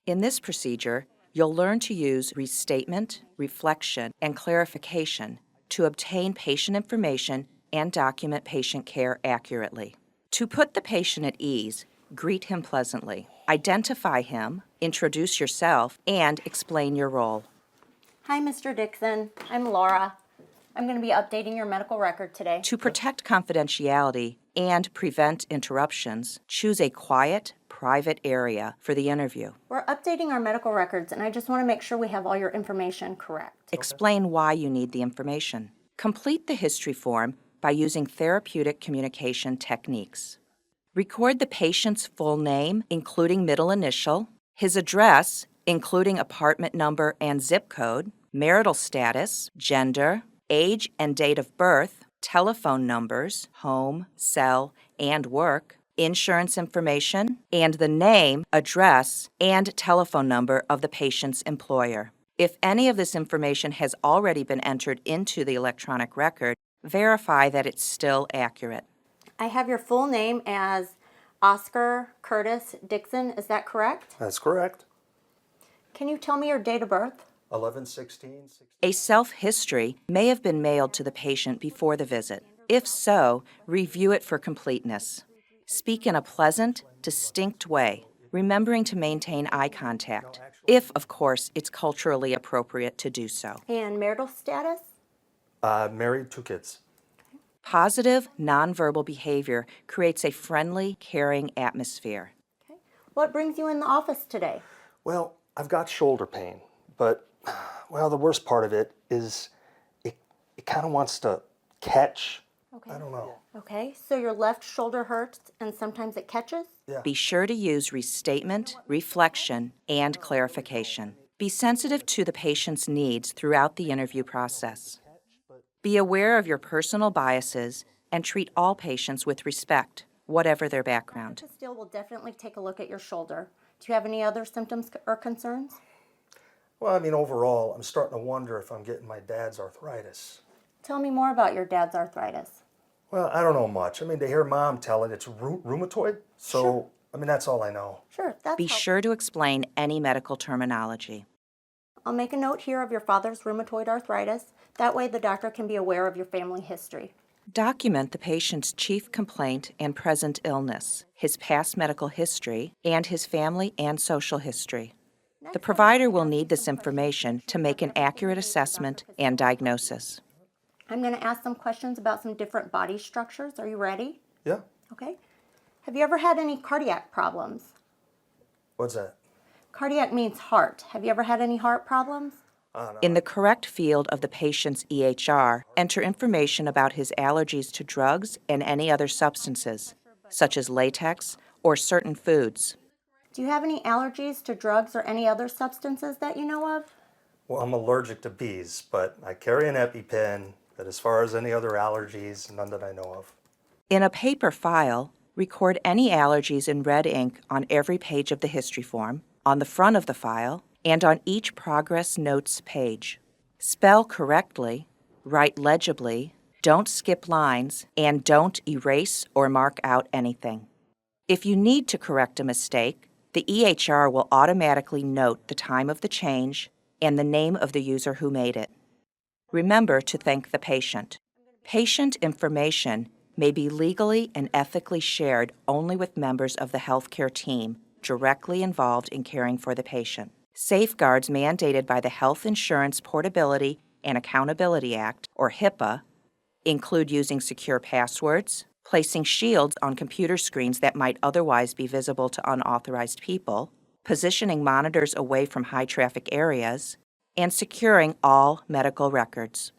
In this procedure, you'll learn to use restatement, reflection, and clarification to obtain patient information and document patient care accurately. To put the patient at ease, greet him pleasantly, identify him, introduce yourself, and explain your role. Hi, Mr. Dixon. I'm Laura. I'm going to be updating your medical record today. To protect confidentiality and prevent interruptions, choose a quiet, private area for the interview. We're updating our medical records, and I just want to make sure we have all your information correct. Explain why you need the information. Complete the history form by using therapeutic communication techniques. Record the patient's full name, including middle initial, his address, including apartment number and zip code, marital status, gender, age and date of birth, telephone numbers, home, cell, and work, insurance information, and the name, address, and telephone number of the patient's employer. If any of this information has already been entered into the electronic record, verify that it's still accurate. I have your full name as Oscar Curtis Dixon. Is that correct? That's correct. Can you tell me your date of birth? 11/16/16. A self-history may have been mailed to the patient before the visit. If so, review it for completeness. Speak in a pleasant, distinct way, remembering to maintain eye contact, if, of course, it's culturally appropriate to do so. And marital status? Married, 2 kids. Positive, nonverbal behavior creates a friendly, caring atmosphere. Okay. What brings you in the office today? Well, I've got shoulder pain, but, well, the worst part of it is it kind of wants to catch. Okay. I don't know. Okay, so your left shoulder hurts and sometimes it catches? Yeah. Be sure to use restatement, reflection, and clarification. Be sensitive to the patient's needs throughout the interview process. Be aware of your personal biases and treat all patients with respect, whatever their background. Dr. Steele will definitely take a look at your shoulder. Do you have any other symptoms or concerns? Well, I mean, overall, I'm starting to wonder if I'm getting my dad's arthritis. Tell me more about your dad's arthritis. Well, I don't know much. I mean, to hear Mom tell it, it's rheumatoid. So, Sure. I mean, that's all I know. Sure, that's Be helpful. sure to explain any medical terminology. I'll make a note here of your father's rheumatoid arthritis. That way the doctor can be aware of your family history. Document the patient's chief complaint and present illness, his past medical history, and his family and social history. The provider will need this information to make an accurate assessment and diagnosis. I'm going to ask some questions about some different body structures. Are you ready? Yeah? Okay. Have you ever had any cardiac problems? What's that? Cardiac means heart. Have you ever had any heart problems? In the correct field of the patient's EHR, enter information about his allergies to drugs and any other substances, such as latex or certain foods. Do you have any allergies to drugs or any other substances that you know of? Well, I'm allergic to bees, but I carry an EpiPen. But as far as any other allergies, none that I know of. In a paper file, record any allergies in red ink on every page of the history form, on the front of the file, and on each progress notes page. Spell correctly, write legibly, don't skip lines, and don't erase or mark out anything. If you need to correct a mistake, the EHR will automatically note the time of the change and the name of the user who made it. Remember to thank the patient. Patient information may be legally and ethically shared only with members of the healthcare team directly involved in caring for the patient. Safeguards mandated by the Health Insurance Portability and Accountability Act, or HIPAA, include using secure passwords, placing shields on computer screens that might otherwise be visible to unauthorized people, positioning monitors away from high-traffic areas, and securing all medical records.